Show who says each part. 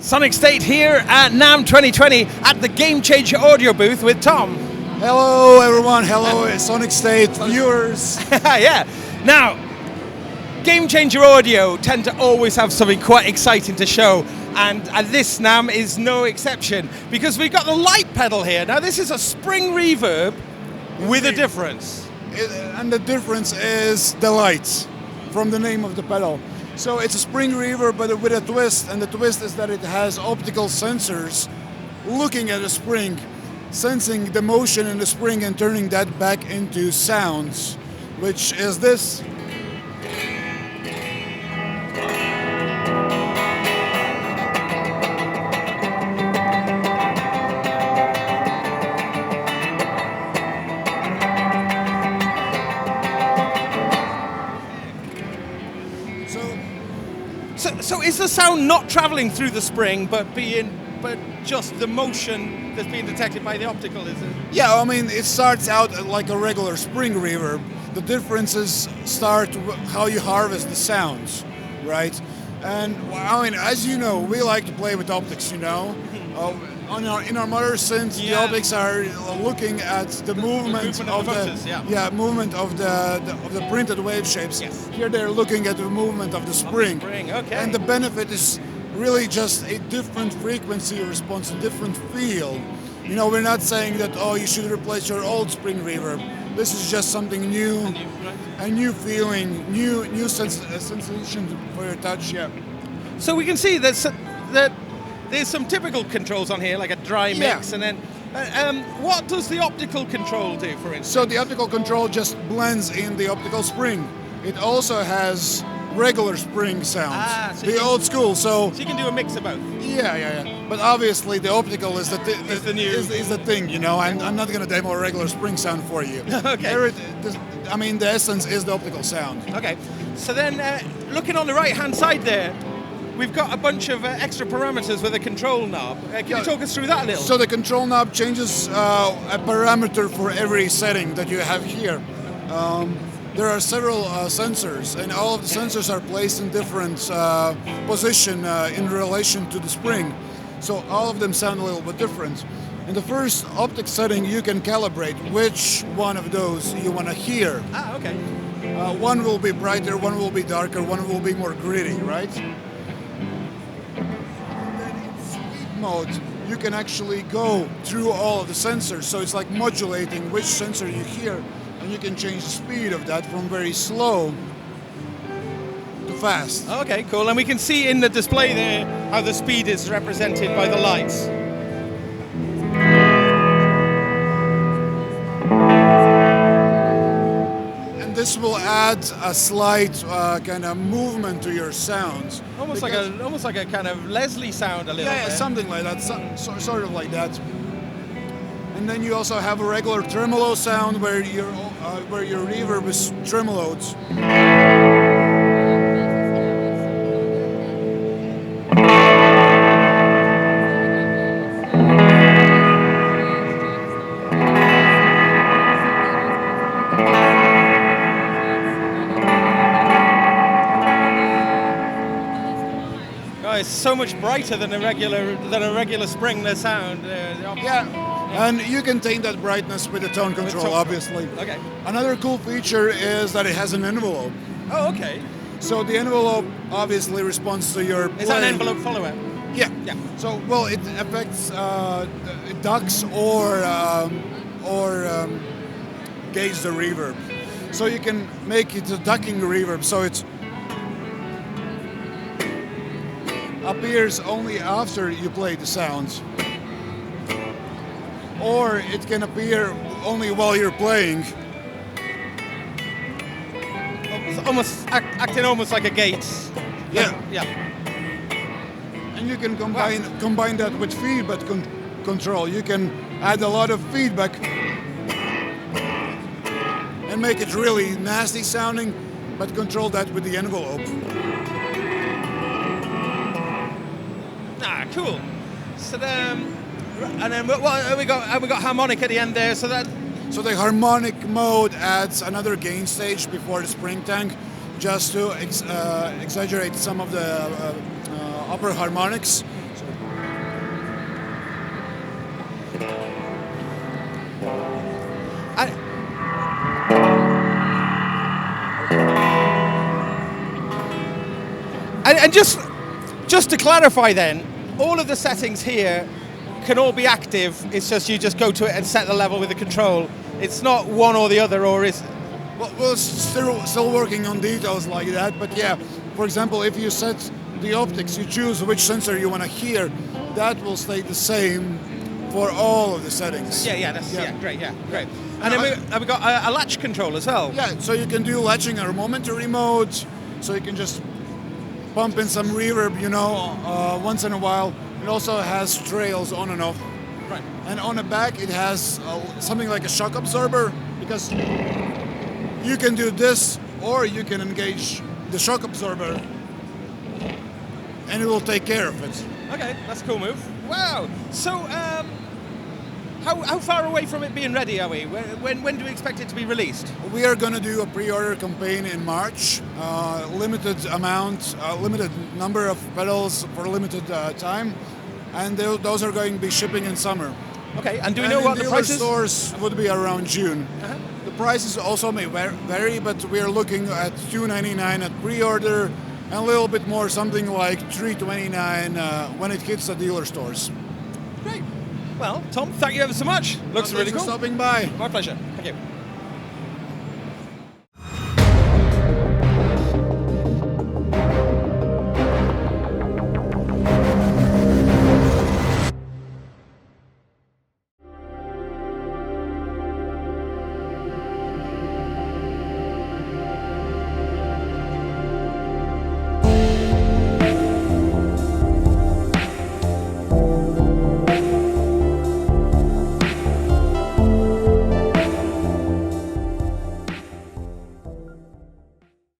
Speaker 1: Sonicstate here at NAMM 2020 at the Gamechanger audio booth with Tom.
Speaker 2: Hello everyone, hello Sonicstate viewers.
Speaker 1: Yeah, now Gamechanger audio tend to always have something quite exciting to show, and this NAMM is no exception because we've got the light pedal here. Now this is a spring reverb with a difference.
Speaker 2: And the difference is the lights from the name of the pedal. So it's a spring reverb but with a twist, and the twist is that it has optical sensors looking at the spring, sensing the motion in the spring and turning that back into sounds, which is this.
Speaker 1: So is the sound not traveling through the spring, but just the motion that's being detected by the optical, is it?
Speaker 2: Yeah, I mean, it starts out like a regular spring reverb. The differences start how you harvest the sounds, right? And I mean, as you know, we like to play with optics, you know. In our motor synth, the optics are looking at the movement of the movement of the printed wave shapes.
Speaker 1: Yes.
Speaker 2: Here they're looking at the movement of the spring.
Speaker 1: Okay.
Speaker 2: And the benefit is really just a different frequency response, a different feel. You know, we're not saying that, oh, you should replace your old spring reverb. This is just something new, a new feeling, new sensation for your touch. Yeah.
Speaker 1: So we can see that there's some typical controls on here, like a dry mix, and then what does the optical control do, for instance?
Speaker 2: So the optical control just blends in the optical spring. It also has regular spring sounds, the old school. So
Speaker 1: you can do a mix of both.
Speaker 2: Yeah. But obviously the optical is the thing, you know. I'm not going to demo a regular spring sound for you.
Speaker 1: Okay.
Speaker 2: I mean, the essence is the optical sound.
Speaker 1: Okay. So then, looking on the right-hand side there, we've got a bunch of extra parameters with a control knob. Can you talk us through that a little?
Speaker 2: So the control knob changes a parameter for every setting that you have here. There are several sensors, and all of the sensors are placed in different position in relation to the spring. So all of them sound a little bit different. In the first optic setting, you can calibrate which one of those you want to hear.
Speaker 1: Okay.
Speaker 2: One will be brighter, one will be darker, one will be more gritty, right? Mode, you can actually go through all of the sensors, so it's like modulating which sensor you hear, and you can change the speed of that from very slow to fast.
Speaker 1: Okay, cool. And we can see in the display there how the speed is represented by the lights.
Speaker 2: And this will add a slight kind of movement to your sounds.
Speaker 1: Almost like a kind of Leslie sound a little bit.
Speaker 2: Yeah, something like that, sort of like that. And then you also have a regular tremolo sound where your reverb is tremoloed.
Speaker 1: It's so much brighter than a regular spring sound.
Speaker 2: And you can tame that brightness with the tone control, obviously.
Speaker 1: Okay.
Speaker 2: Another cool feature is that it has an envelope.
Speaker 1: Oh, okay.
Speaker 2: So the envelope obviously responds to your playing.
Speaker 1: Is that an envelope follower?
Speaker 2: Yeah. So, well, it affects it ducks or gauge the reverb. So you can make it a ducking reverb, so it appears only after you play the sounds. Or it can appear only while you're playing.
Speaker 1: Acting almost like a gate.
Speaker 2: Yeah.
Speaker 1: Yeah.
Speaker 2: And you can combine that with feedback control. You can add a lot of feedback and make it really nasty sounding, but control that with the envelope.
Speaker 1: Cool. So then, and then we got harmonic at the end there. So
Speaker 2: the harmonic mode adds another gain stage before the spring tank, just to exaggerate some of the upper harmonics. So
Speaker 1: And just to clarify then, all of the settings here can all be active. It's just you just go to it and set the level with the control. It's not one or the other, or is it?
Speaker 2: Well, we're still working on details like that, but yeah, for example, if you set the optics, you choose which sensor you want to hear, that will stay the same for all of the settings.
Speaker 1: Yeah, great. And then we got a latch control as well.
Speaker 2: Yeah, so you can do latching or momentary mode, so you can just pump in some reverb, once in a while. It also has trails on and off.
Speaker 1: Right.
Speaker 2: And on the back it has something like a shock absorber, because you can do this or you can engage the shock absorber and it will take care of it.
Speaker 1: Okay, that's a cool move. Wow. So, how far away from it being ready are we? When do we expect it to be released?
Speaker 2: We are going to do a pre-order campaign in March. Limited amount, limited number of pedals for limited time, and those are going to be shipping in summer.
Speaker 1: Okay, and do we know what the price is?
Speaker 2: Stores would be around June.
Speaker 1: Uh-huh.
Speaker 2: The prices also may vary, but we are looking at $299 at pre-order, and a little bit more, something like $329 when it hits the dealer stores.
Speaker 1: Great. Well, Tom, thank you ever so much. Looks really cool.
Speaker 2: Thanks for stopping by.
Speaker 1: My pleasure. Thank you.